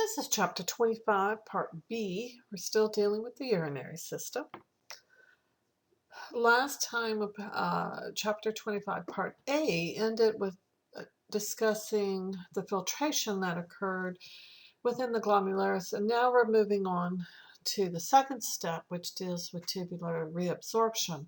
This is chapter 25, part B. We're still dealing with the urinary system. Last time, chapter 25, part A ended with discussing the filtration that occurred within the glomerulus, and now we're moving on to the second step, which deals with tubular reabsorption.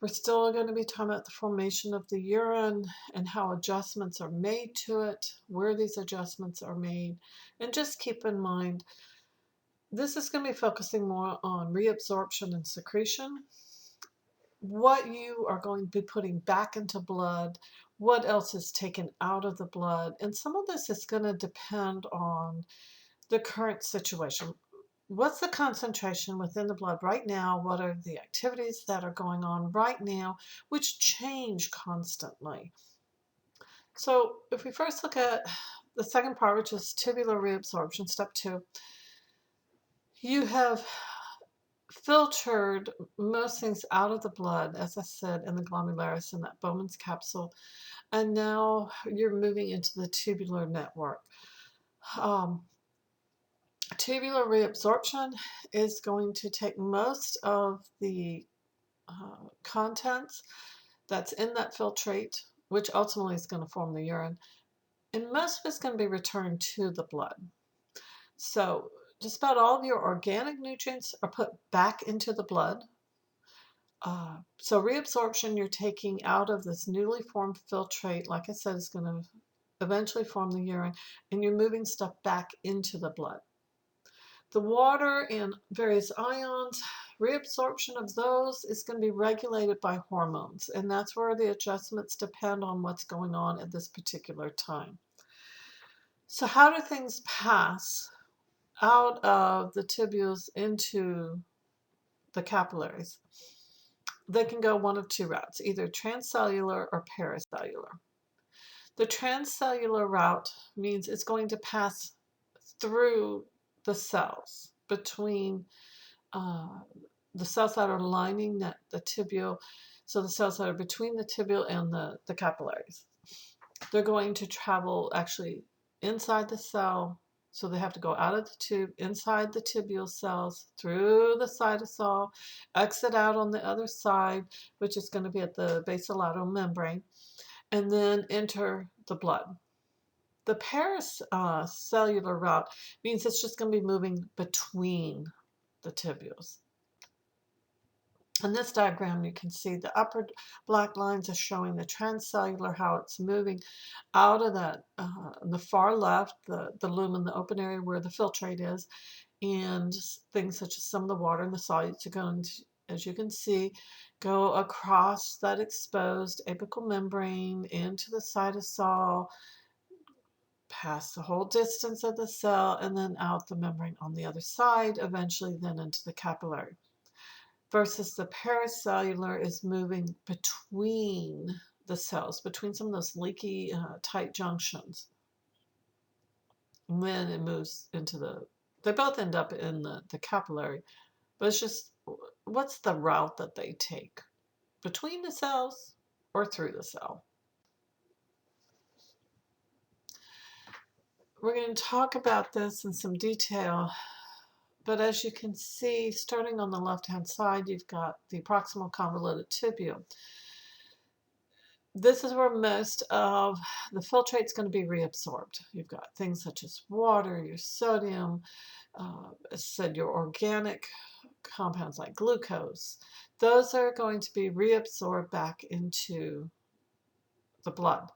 We're still going to be talking about the formation of the urine and how adjustments are made to it, where these adjustments are made, and just keep in mind this is going to be focusing more on reabsorption and secretion, what you are going to be putting back into blood, what else is taken out of the blood, and some of this is going to depend on the current situation. What's the concentration within the blood right now? What are the activities that are going on right now, which change constantly? So if we first look at the second part, which is tubular reabsorption, step 2, you have filtered most things out of the blood, as I said, in the glomerulus in that Bowman's capsule, and now you're moving into the tubular network. Tubular reabsorption is going to take most of the contents that's in that filtrate, which ultimately is going to form the urine, and most of it's going to be returned to the blood. So just about all of your organic nutrients are put back into the blood. So reabsorption, you're taking out of this newly formed filtrate, like I said, is going to eventually form the urine, and you're moving stuff back into the blood. The water and various ions, reabsorption of those is going to be regulated by hormones, and that's where the adjustments depend on what's going on at this particular time. So how do things pass out of the tubules into the capillaries? They can go one of two routes, either transcellular or paracellular. The transcellular route means it's going to pass through the cells between the cells that are lining the tubule, so the cells that are between the tubule and the capillaries. They're going to travel actually inside the cell, so they have to go out of the tube, inside the tubule cells, through the cytosol, exit out on the other side, which is going to be at the basolateral membrane, and then enter the blood. The paracellular route means it's just going to be moving between the tubules. In this diagram, you can see the upper black lines are showing the transcellular, how it's moving out of that, the far left, the lumen, the open area where the filtrate is, and things such as some of the water and the solutes are going to, as you can see, go across that exposed apical membrane into the cytosol, past the whole distance of the cell, and then out the membrane on the other side, eventually then into the capillary. Versus the paracellular is moving between the cells, between some of those leaky, tight junctions. And then it moves into they both end up in the capillary, but it's just, what's the route that they take? Between the cells or through the cell? We're going to talk about this in some detail, but as you can see, starting on the left-hand side, you've got the proximal convoluted tubule. This is where most of the filtrate is going to be reabsorbed. You've got things such as water, your sodium, as said, your organic compounds like glucose. Those are going to be reabsorbed back into the blood.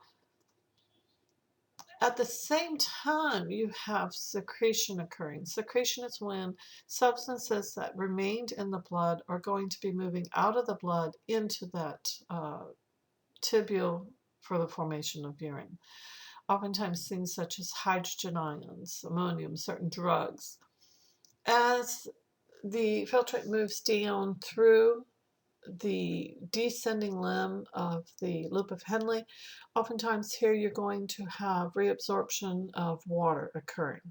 At the same time, you have secretion occurring. Secretion is when substances that remained in the blood are going to be moving out of the blood into that tubule for the formation of urine. Oftentimes things such as hydrogen ions, ammonium, certain drugs. As the filtrate moves down through the descending limb of the loop of Henle, oftentimes here you're going to have reabsorption of water occurring.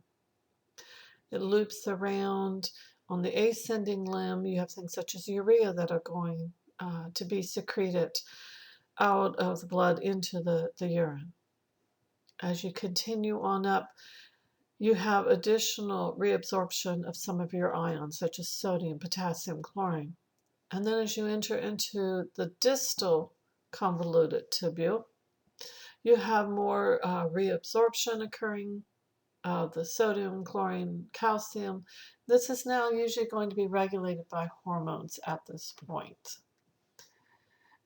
It loops around. On the ascending limb, you have things such as urea that are going to be secreted out of the blood into the urine. As you continue on up, You have additional reabsorption of some of your ions, such as sodium, potassium, chlorine. And then as you enter into the distal convoluted tubule, you have more reabsorption occurring of the sodium, chlorine, calcium. This is now usually going to be regulated by hormones at this point.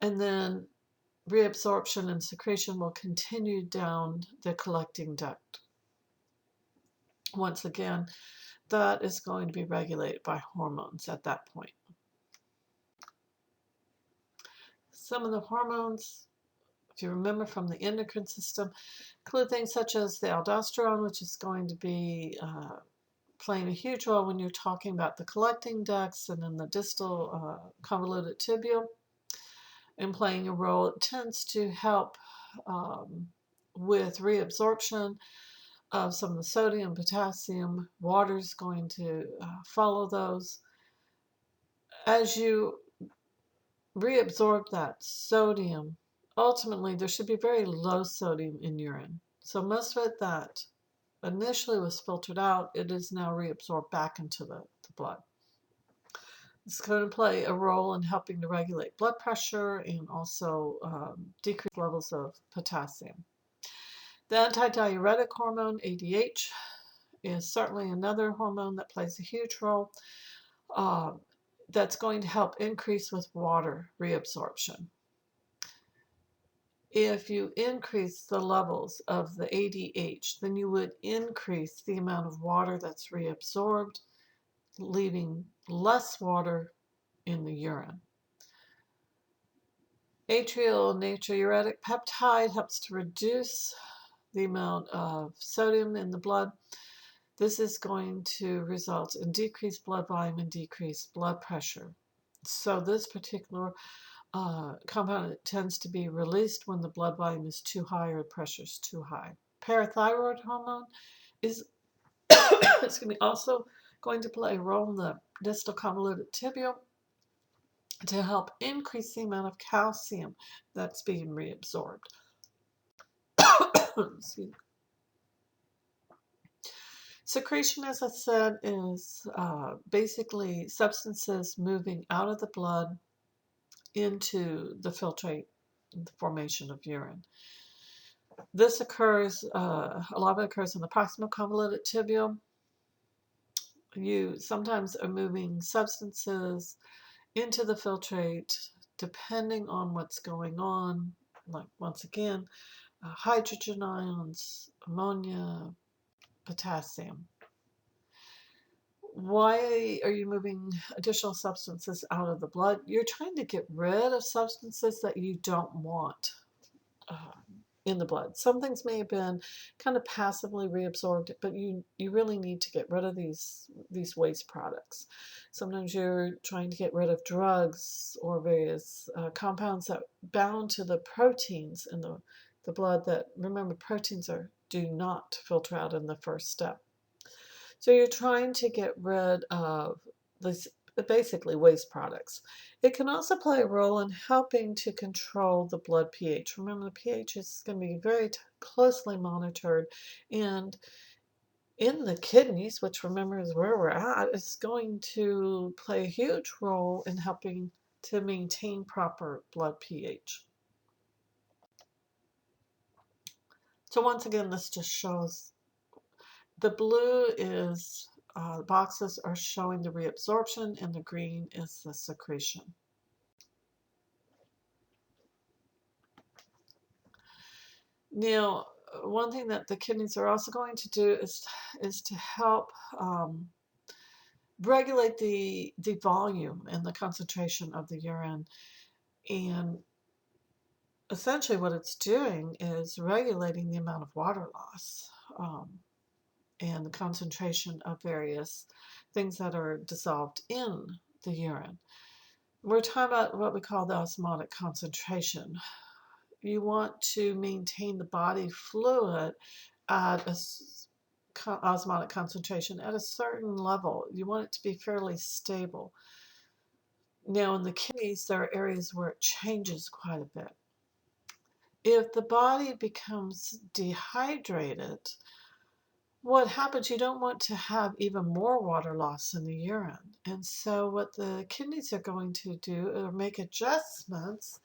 And then reabsorption and secretion will continue down the collecting duct. Once again, that is going to be regulated by hormones at that point. Some of the hormones, if you remember from the endocrine system, include things such as the aldosterone, which is going to be playing a huge role when you're talking about the collecting ducts and in the distal convoluted tubule, and playing a role. It tends to help with reabsorption of some of the sodium, potassium. Water is going to follow those. As you reabsorb that sodium, ultimately there should be very low sodium in urine. So most of it that initially was filtered out, it is now reabsorbed back into the blood. It's going to play a role in helping to regulate blood pressure and also decrease levels of potassium. The antidiuretic hormone, ADH, is certainly another hormone that plays a huge role. That's going to help increase with water reabsorption. If you increase the levels of the ADH, then you would increase the amount of water that's reabsorbed, leaving less water in the urine. Atrial natriuretic peptide helps to reduce the amount of sodium in the blood. This is going to result in decreased blood volume and decreased blood pressure. So this particular compound tends to be released when the blood volume is too high or the pressure is too high. Parathyroid hormone is also going to play a role in the distal convoluted tubule to help increase the amount of calcium that's being reabsorbed. Secretion, as I said, is basically substances moving out of the blood into the filtrate, the formation of urine. This occurs, a lot of it occurs in the proximal convoluted tubule. You sometimes are moving substances into the filtrate depending on what's going on, like once again, hydrogen ions, ammonia, potassium. Why are you moving additional substances out of the blood? You're trying to get rid of substances that you don't want in the blood. Some things may have been kind of passively reabsorbed, but you really need to get rid of these waste products. Sometimes you're trying to get rid of drugs or various compounds that bound to the proteins in the blood that, remember, proteins do not filter out in the first step. So you're trying to get rid of this, basically waste products. It can also play a role in helping to control the blood pH. Remember, the pH is going to be very closely monitored, and in the kidneys, which remember is where we're at, is going to play a huge role in helping to maintain proper blood pH. So once again, this just shows the blue is the boxes are showing the reabsorption, and the green is the secretion. Now, one thing that the kidneys are also going to do is to help regulate the volume and the concentration of the urine. And essentially what it's doing is regulating the amount of water loss and the concentration of various things that are dissolved in the urine. We're talking about what we call the osmotic concentration. You want to maintain the body fluid at a osmotic concentration at a certain level. You want it to be fairly stable. Now in the kidneys, there are areas where it changes quite a bit. If the body becomes dehydrated, what happens, you don't want to have even more water loss in the urine. And so what the kidneys are going to do are make adjustments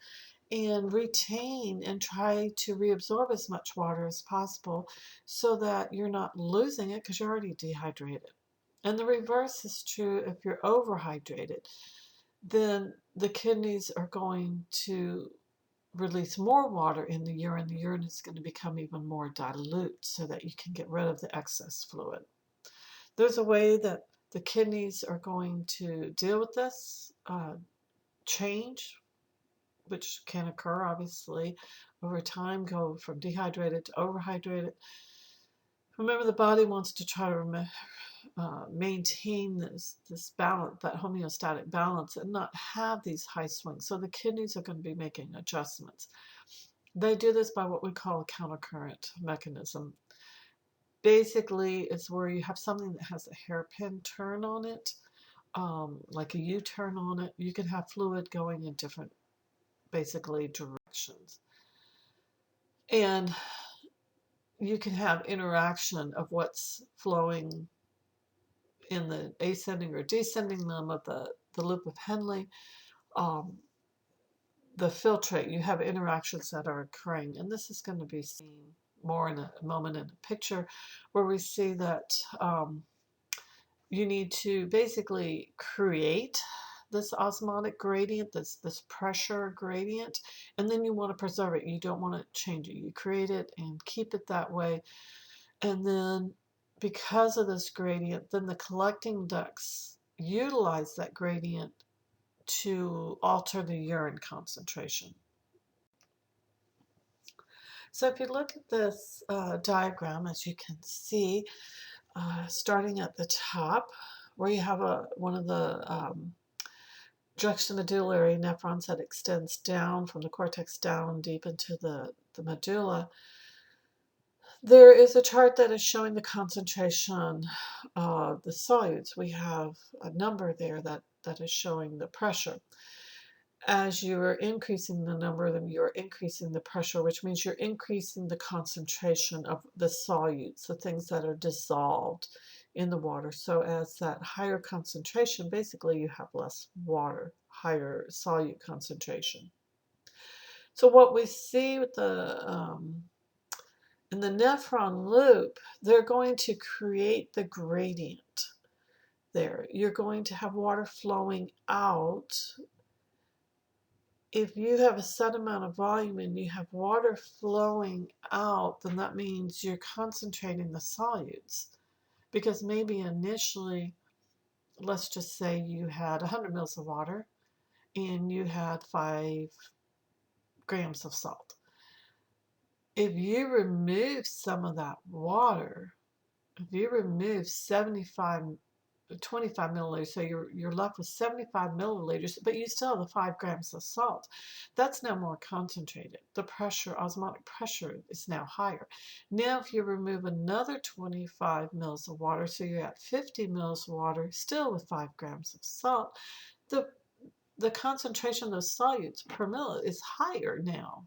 and retain and try to reabsorb as much water as possible so that you're not losing it because you're already dehydrated. And the reverse is true if you're overhydrated. Then the kidneys are going to release more water in the urine. The urine is going to become even more dilute so that you can get rid of the excess fluid. There's a way that the kidneys are going to deal with this change, which can occur obviously over time, go from dehydrated to overhydrated. Remember, the body wants to try to maintain this balance, that homeostatic balance, and not have these high swings. So the kidneys are going to be making adjustments. They do this by what we call a countercurrent mechanism. Basically, it's where you have something that has a hairpin turn on it, like a U-turn on it. You can have fluid going in different, basically, directions. And you can have interaction of what's flowing in the ascending or descending limb of the loop of Henle. The filtrate, you have interactions that are occurring, and this is going to be seen more in a moment in a picture where we see that you need to basically create this osmotic gradient, this pressure gradient, and then you want to preserve it. You don't want to change it. You create it and keep it that way. And then because of this gradient, then the collecting ducts utilize that gradient to alter the urine concentration. So if you look at this diagram, as you can see, starting at the top, where you have one of the juxtamedullary nephrons that extends down from the cortex down deep into the medulla, there is a chart that is showing the concentration of the solutes. We have a number there that is showing the pressure. As you're increasing the number of them, you're increasing the pressure, which means you're increasing the concentration of the solutes, the things that are dissolved in the water. So as that higher concentration, basically you have less water, higher solute concentration. So what we see with in the nephron loop, they're going to create the gradient there. You're going to have water flowing out. If you have a set amount of volume and you have water flowing out, then that means you're concentrating the solutes. Because maybe initially, let's just say you had 100 mils of water and you had 5 grams of salt. If you remove some of that water, if you remove 25 milliliters, so you're left with 75 milliliters, but you still have the 5 grams of salt. That's now more concentrated. The pressure, osmotic pressure, is now higher. Now if you remove another 25 mils of water, so you're at 50 mils of water, still with 5 grams of salt, the concentration of those solutes per mil is higher now.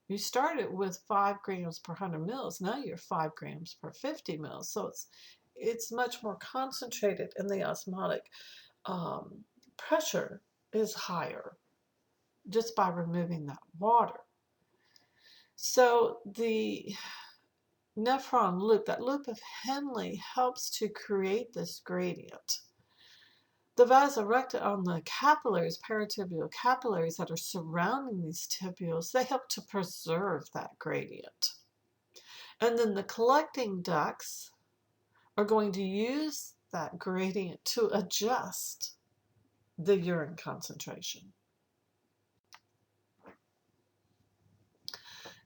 You started with 5 grams per 100 mils. Now you're 5 grams per 50 mils. So it's much more concentrated, and the osmotic pressure is higher just by removing that water. So the nephron loop, that loop of Henle, helps to create this gradient. The vasa recta on the capillaries, peritibial capillaries that are surrounding these tibials, they help to preserve that gradient. And then the collecting ducts are going to use that gradient to adjust the urine concentration.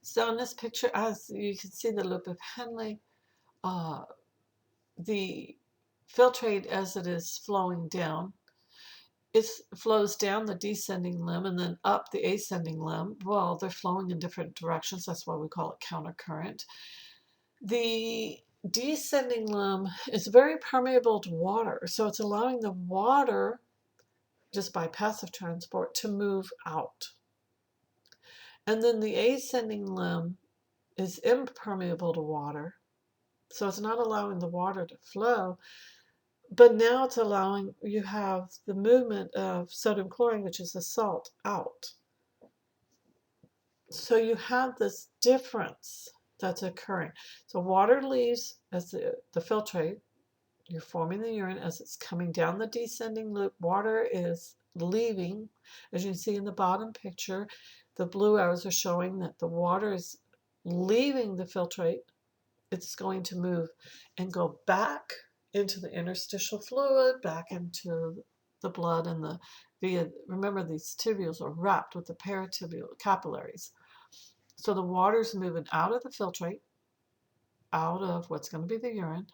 So in this picture, as you can see the loop of Henle, the filtrate as it is flowing down, it flows down the descending limb and then up the ascending limb. Well, they're flowing in different directions. That's why we call it countercurrent. The descending limb is very permeable to water, so it's allowing the water, just by passive transport, to move out. And then the ascending limb is impermeable to water, So it's not allowing the water to flow, but now it's allowing, you have the movement of sodium chloride, which is a salt, out. So you have this difference that's occurring. So water leaves as the filtrate, you're forming the urine as it's coming down the descending loop. Water is leaving. As you can see in the bottom picture, the blue arrows are showing that the water is leaving the filtrate. It's going to move and go back into the interstitial fluid, back into the blood and the via. Remember, these tubules are wrapped with the peritibial capillaries. So the water's moving out of the filtrate, out of what's going to be the urine,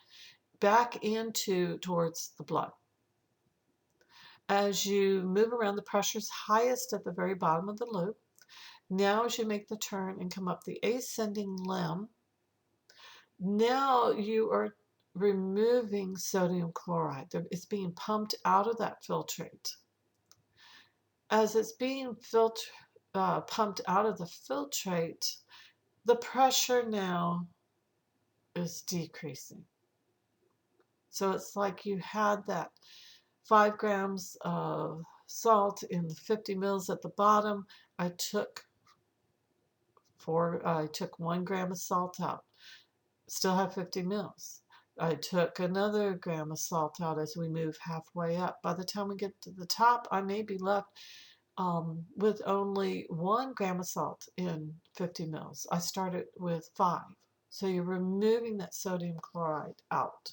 back into towards the blood. As you move around, the pressure's highest at the very bottom of the loop. Now as you make the turn and come up the ascending limb, now you are removing sodium chloride. It's being pumped out of that filtrate. As it's being pumped out of the filtrate, the pressure now is decreasing. So it's like you had that 5 grams of salt in the 50 mils at the bottom. I took 1 gram of salt out. Still have 50 mils. I took another gram of salt out as we move halfway up. By the time we get to the top, I may be left with only 1 gram of salt in 50 mils. I started with 5. So you're removing that sodium chloride out.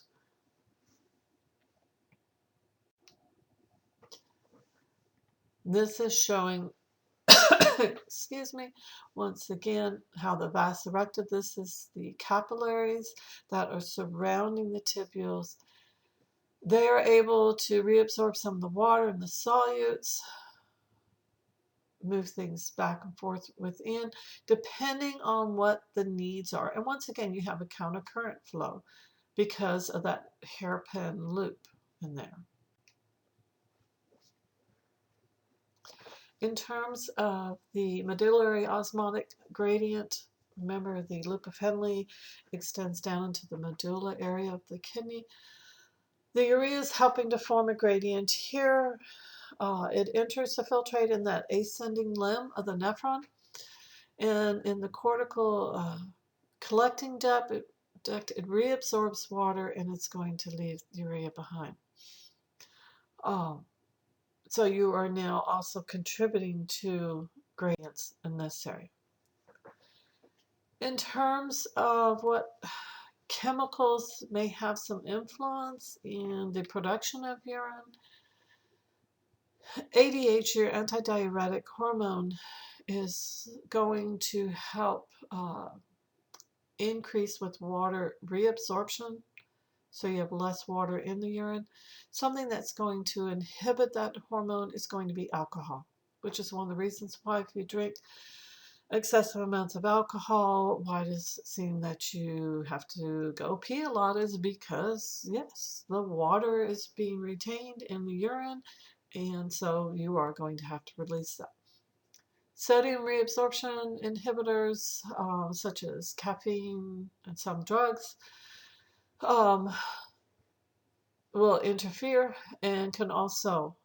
This is showing, excuse me, once again, how the vas erecta, this is the capillaries that are surrounding the tubules. They are able to reabsorb some of the water and the solutes, move things back and forth within, depending on what the needs are. And once again, you have a countercurrent flow because of that hairpin loop in there. In terms of the medullary osmotic gradient, remember the loop of Henle extends down into the medulla area of the kidney. The urea is helping to form a gradient here. It enters the filtrate in that ascending limb of the nephron, and in the cortical collecting duct, it reabsorbs water and it's going to leave urea behind. So you are now also contributing to gradients in this area. In terms of what chemicals may have some influence in the production of urine, ADH, your antidiuretic hormone, is going to help increase with water reabsorption, so you have less water in the urine. Something that's going to inhibit that hormone is going to be alcohol, which is one of the reasons why if you drink excessive amounts of alcohol, why does it seem that you have to go pee a lot, is because, yes, the water is being retained in the urine, and so you are going to have to release that. Sodium reabsorption inhibitors, such as caffeine and some drugs, will interfere and can also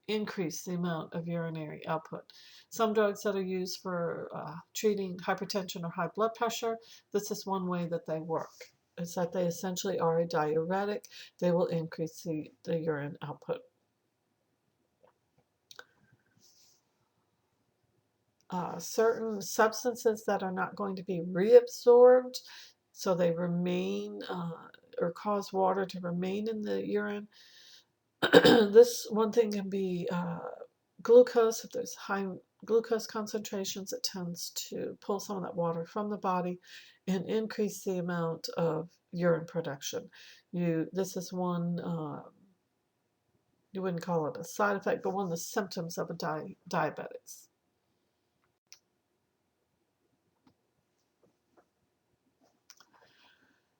increase the amount of urinary output. Some drugs that are used for treating hypertension or high blood pressure, this is one way that they work. It's that they essentially are a diuretic. They will increase the urine output. Certain substances that are not going to be reabsorbed, so they remain or cause water to remain in the urine. This one thing can be glucose. If there's high glucose concentrations, it tends to pull some of that water from the body and increase the amount of urine production. This is one, you wouldn't call it a side effect, but one of the symptoms of a diabetics.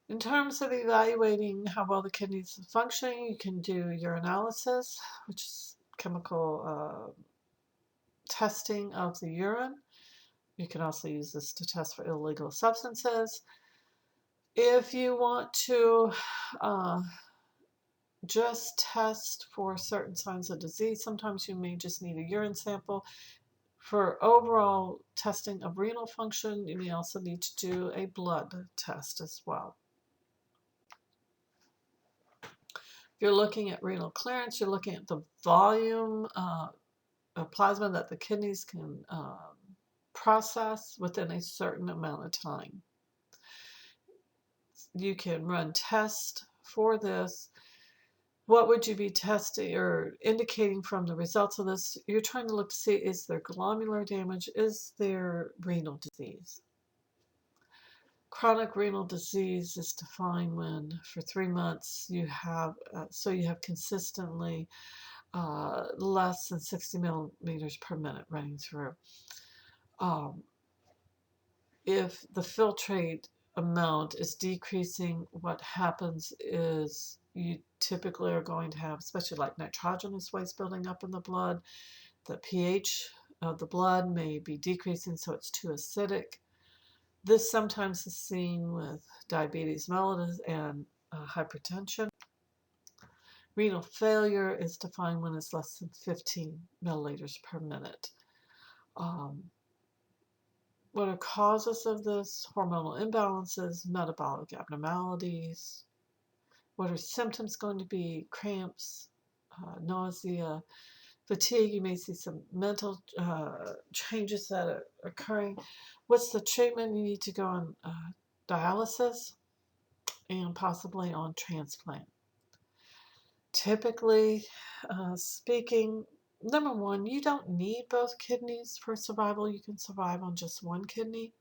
In terms of evaluating how well the kidneys are functioning, you can do urinalysis, which is chemical testing of the urine. You can also use this to test for illegal substances. If you want to just test for certain signs of disease, sometimes you may just need a urine sample. For overall testing of renal function, you may also need to do a blood test as well. If you're looking at renal clearance, you're looking at the volume of plasma that the kidneys can process within a certain amount of time. You can run tests for this. What would you be testing or indicating from the results of this? You're trying to look to see, is there glomerular damage? Is there renal disease? Chronic renal disease is defined when for 3 months you have, you have consistently less than 60 millimeters per minute running through. If the filtrate amount is decreasing, what happens is you typically are going to have, especially like nitrogenous waste building up in the blood. The pH of the blood may be decreasing, so it's too acidic. This sometimes is seen with diabetes mellitus and hypertension. Renal failure is defined when it's less than 15 milliliters per minute. What are causes of this? Hormonal imbalances, metabolic abnormalities. What are symptoms going to be? Cramps, nausea, fatigue. You may see some mental changes that are occurring. What's the treatment? You need to go on dialysis and possibly on transplant. Typically speaking, number one, you don't need both kidneys for survival. You can survive on just one kidney.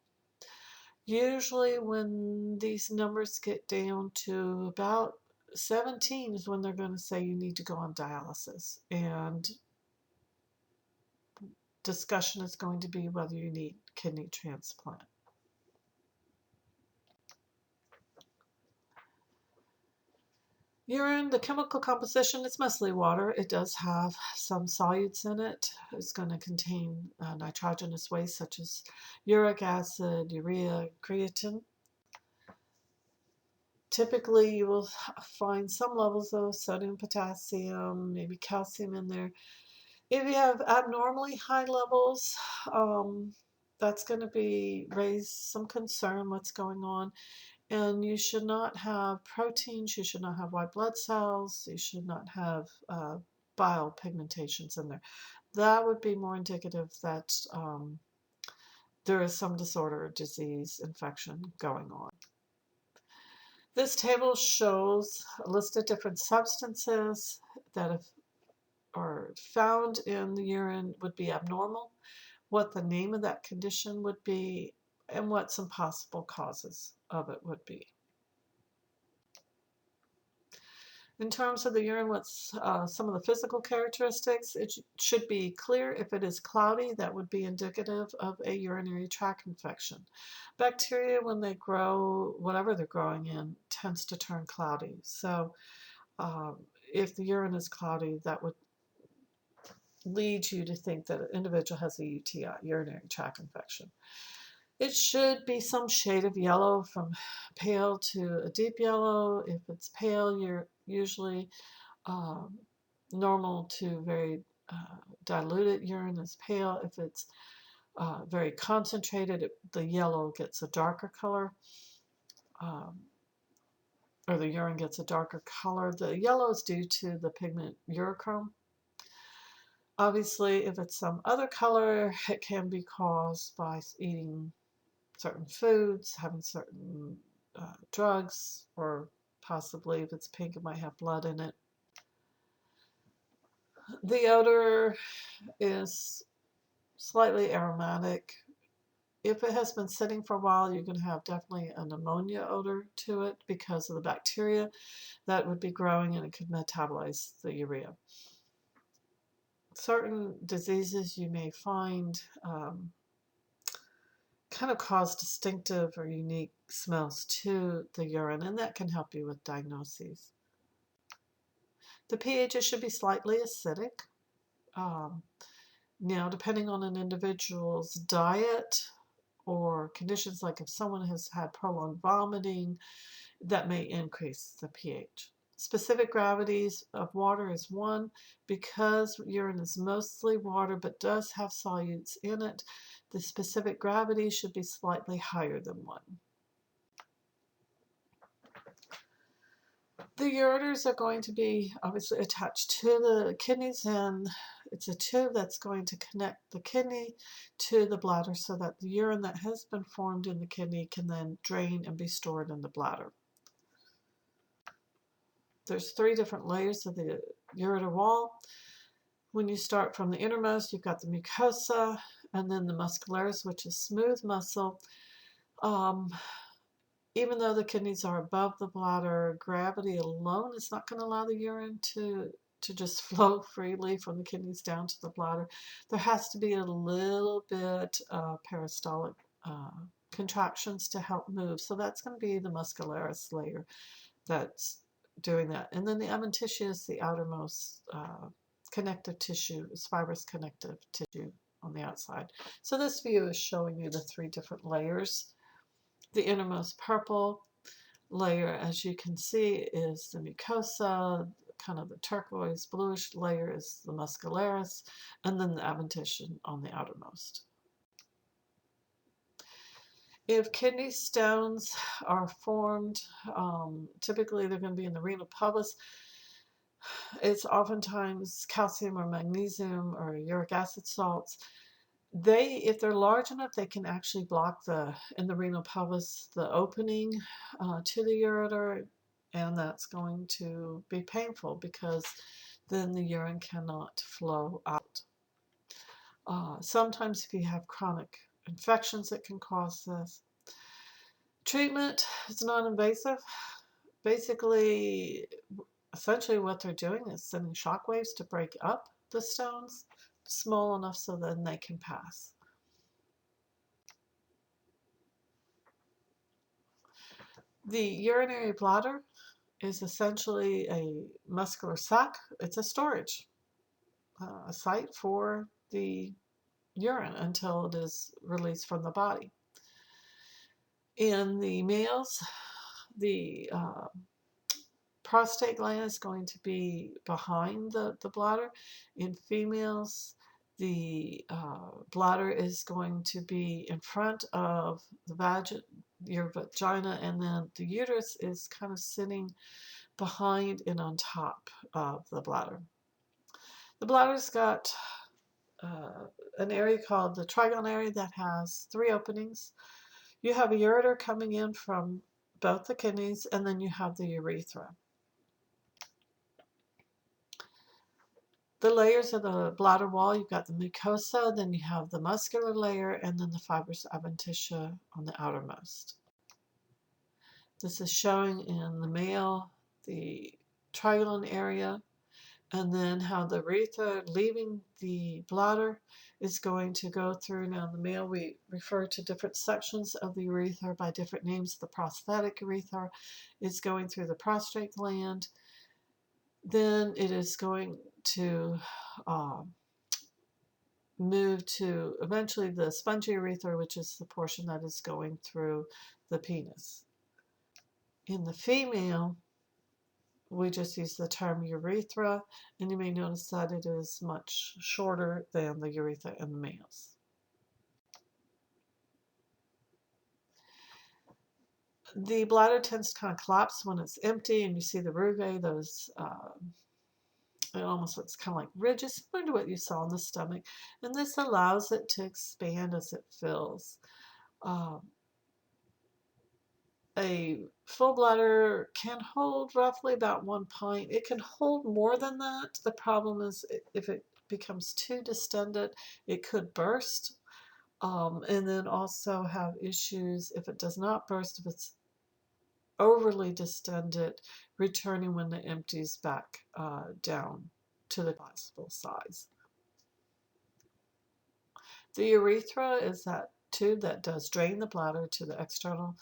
Usually when these numbers get down to about 17 is when they're going to say you need to go on dialysis. And discussion is going to be whether you need kidney transplant. Urine, the chemical composition, it's mostly water. It does have some solutes in it. It's going to contain nitrogenous waste such as uric acid, urea, creatine. Typically, you will find some levels of sodium, potassium, maybe calcium in there. If you have abnormally high levels, that's going to raise some concern what's going on. And you should not have proteins, you should not have white blood cells, you should not have bile pigmentations in there. That would be more indicative that there is some disorder, disease, infection going on. This table shows a list of different substances that are found in the urine would be abnormal, what the name of that condition would be, and what some possible causes of it would be. In terms of the urine, what's some of the physical characteristics? It should be clear. If it is cloudy, that would be indicative of a urinary tract infection. Bacteria, when they grow, whatever they're growing in, tends to turn cloudy. So if the urine is cloudy, that would lead you to think that an individual has a UTI, urinary tract infection. It should be some shade of yellow, from pale to a deep yellow. If it's pale, you're usually normal to very diluted urine is pale. If it's very concentrated, the yellow gets a darker color, or the urine gets a darker color. The yellow is due to the pigment urochrome. Obviously, if it's some other color, it can be caused by eating certain foods, having certain drugs, or possibly if it's pink, it might have blood in it. The odor is slightly aromatic. If it has been sitting for a while, you're going to have definitely an ammonia odor to it because of the bacteria that would be growing, and it could metabolize the urea. Certain diseases you may find kind of cause distinctive or unique smells to the urine, and that can help you with diagnoses. The pH should be slightly acidic. Now, depending on an individual's diet or conditions like if someone has had prolonged vomiting, that may increase the pH. Specific gravities of water is 1. Because urine is mostly water but does have solutes in it, the specific gravity should be slightly higher than 1. The ureters are going to be obviously attached to the kidneys, and it's a tube that's going to connect the kidney to the bladder so that the urine that has been formed in the kidney can then drain and be stored in the bladder. There's 3 different layers of the ureter wall. When you start from the innermost, you've got the mucosa, and then the muscularis, which is smooth muscle. Even though the kidneys are above the bladder, gravity alone is not going to allow the urine to just flow freely from the kidneys down to the bladder. There has to be a little bit of peristaltic contractions to help move. So that's going to be the muscularis layer that's doing that. And then the adventitious, the outermost connective tissue, is fibrous connective tissue on the outside. So this view is showing you the 3 different layers. The innermost purple layer, as you can see, is the mucosa. Kind of the turquoise bluish layer is the muscularis, and then the adventitious on the outermost. If kidney stones are formed, typically they're going to be in the renal pubis. It's oftentimes calcium or magnesium or uric acid salts. If they're large enough, they can actually block in the renal pubis, the opening to the ureter, and that's going to be painful because then the urine cannot flow out. Sometimes if you have chronic infections, it can cause this. Treatment is non-invasive. Basically, essentially what they're doing is sending shock waves to break up the stones small enough so then they can pass. The urinary bladder is essentially a muscular sac. It's a storage, a site for the urine until it is released from the body. In the males, the prostate gland is going to be behind the bladder. In females, the bladder is going to be in front of your vagina, and then the uterus is kind of sitting behind and on top of the bladder. The bladder's got an area called the trigone area that has 3 openings. You have a ureter coming in from both the kidneys, and then you have the urethra. The layers of the bladder wall, you've got the mucosa, then you have the muscular layer, and then the fibrous adventitia on the outermost. This is showing in the male the trigone area, and then how the urethra leaving the bladder is going to go through. Now in the male, we refer to different sections of the urethra by different names. The prostatic urethra is going through the prostate gland. Then it is going to move to eventually the spongy urethra, which is the portion that is going through the penis. In the female, we just use the term urethra, and you may notice that it is much shorter than the urethra in the males. The bladder tends to kind of collapse when it's empty, and you see the rugae, those it almost looks kind of like ridges, similar to what you saw in the stomach, and this allows it to expand as it fills. A full bladder can hold roughly about 1 pint. It can hold more than that. The problem is if it becomes too distended, it could burst, and then also have issues if it does not burst, if it's overly distended, returning when it empties back down to the possible size. The urethra is that tube that does drain the bladder to the external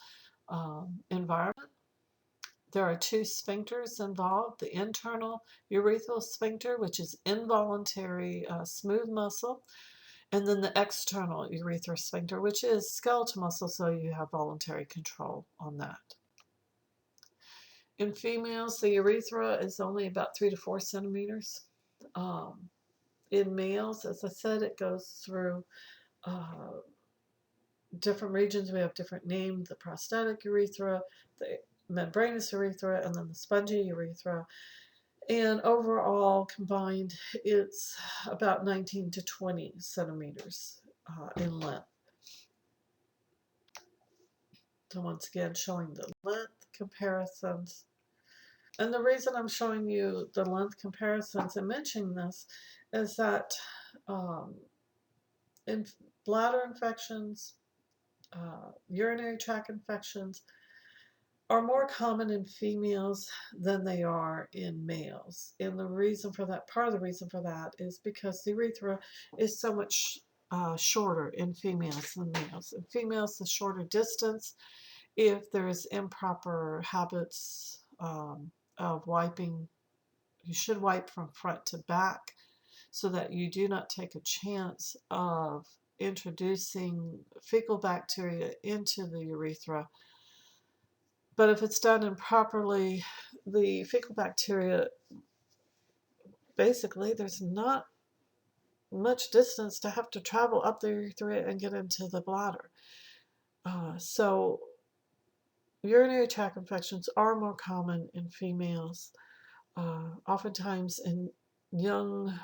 environment. There are 2 sphincters involved. The internal urethral sphincter, which is involuntary smooth muscle, And then the external urethral sphincter, which is skeletal muscle, so you have voluntary control on that. In females, the urethra is only about 3 to 4 centimeters. In males, as I said, it goes through different regions. We have different names: the prostatic urethra, the membranous urethra, and then the spongy urethra. And overall, combined, it's about 19 to 20 centimeters in length. So once again, showing the length comparisons. And the reason I'm showing you the length comparisons and mentioning this is that in bladder infections, urinary tract infections are more common in females than they are in males. And the reason for that, part of the reason for that, is because the urethra is so much shorter in females than males. In females, the shorter distance, if there's improper habits of wiping, you should wipe from front to back so that you do not take a chance of introducing fecal bacteria into the urethra. But if it's done improperly, the fecal bacteria, basically, there's not much distance to have to travel up the urethra and get into the bladder. So urinary tract infections are more common in females. Oftentimes in young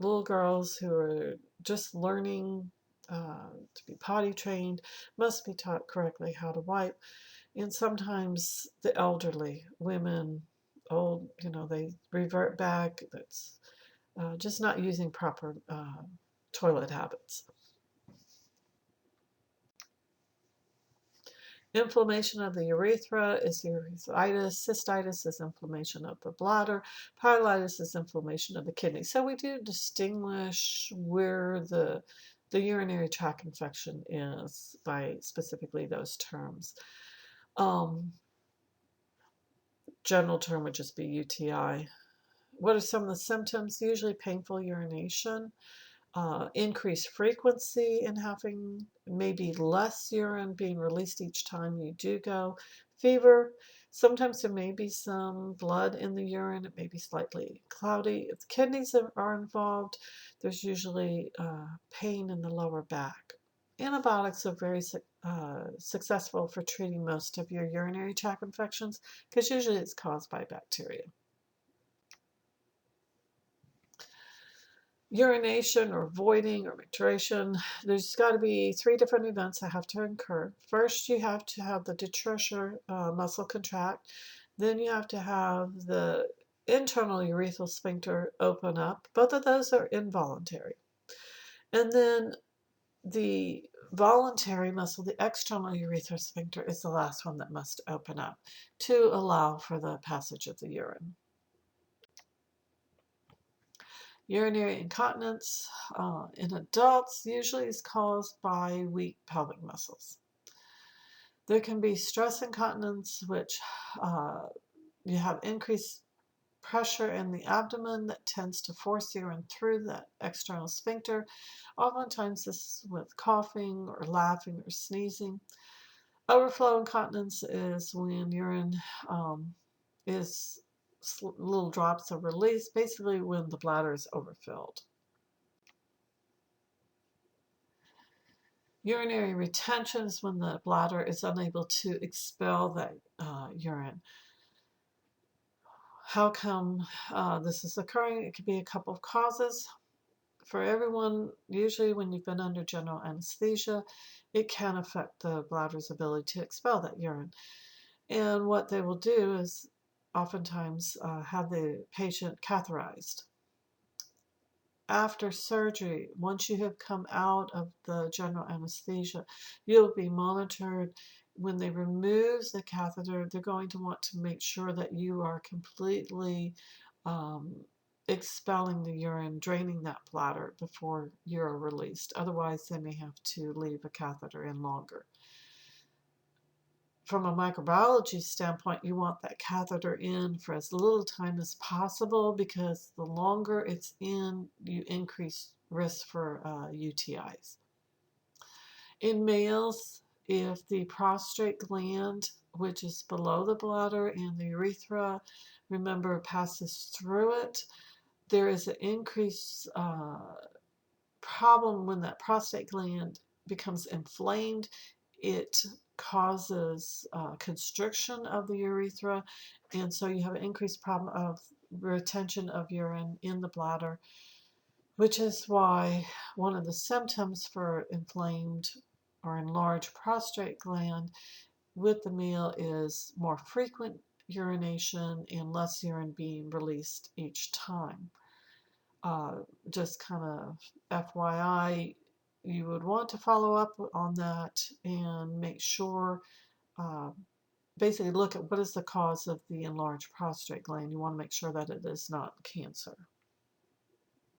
little girls who are just learning to be potty trained, must be taught correctly how to wipe. And sometimes the elderly, women, old, they revert back. That's just not using proper toilet habits. Inflammation of the urethra is urethritis. Cystitis is inflammation of the bladder. Pyelitis is inflammation of the kidney. So we do distinguish where the urinary tract infection is by specifically those terms. General term would just be UTI. What are some of the symptoms? Usually painful urination, increased frequency in having maybe less urine being released each time you do go, fever. Sometimes there may be some blood in the urine. It may be slightly cloudy. If the kidneys are involved, there's usually pain in the lower back. Antibiotics are very successful for treating most of your urinary tract infections because usually it's caused by bacteria. Urination or voiding or micturition, there's got to be 3 different events that have to occur. First, you have to have the detrusor muscle contract. Then you have to have the internal urethral sphincter open up. Both of those are involuntary. And then the voluntary muscle, the external urethral sphincter, is the last one that must open up to allow for the passage of the urine. Urinary incontinence in adults usually is caused by weak pelvic muscles. There can be stress incontinence, which you have increased pressure in the abdomen that tends to force urine through that external sphincter. Oftentimes this is with coughing or laughing or sneezing. Overflow incontinence is when urine is little drops are released, basically when the bladder is overfilled. Urinary retention is when the bladder is unable to expel that urine. How come this is occurring? It could be a couple of causes. For everyone, usually when you've been under general anesthesia, it can affect the bladder's ability to expel that urine. And what they will do is oftentimes have the patient catheterized. After surgery, once you have come out of the general anesthesia, you'll be monitored. When they remove the catheter, they're going to want to make sure that you are completely expelling the urine, draining that bladder before you're released. Otherwise, they may have to leave a catheter in longer. From a microbiology standpoint, you want that catheter in for as little time as possible because the longer it's in, you increase risk for UTIs. In males, if the prostate gland, which is below the bladder and the urethra, remember, passes through it, there is an increased problem when that prostate gland becomes inflamed. It causes constriction of the urethra, and so you have an increased problem of retention of urine in the bladder, which is why one of the symptoms for inflamed or enlarged prostate gland with the male is more frequent urination and less urine being released each time. Just kind of FYI, you would want to follow up on that and make sure, uh, basically look at what is the cause of the enlarged prostate gland. You want to make sure that it is not cancer.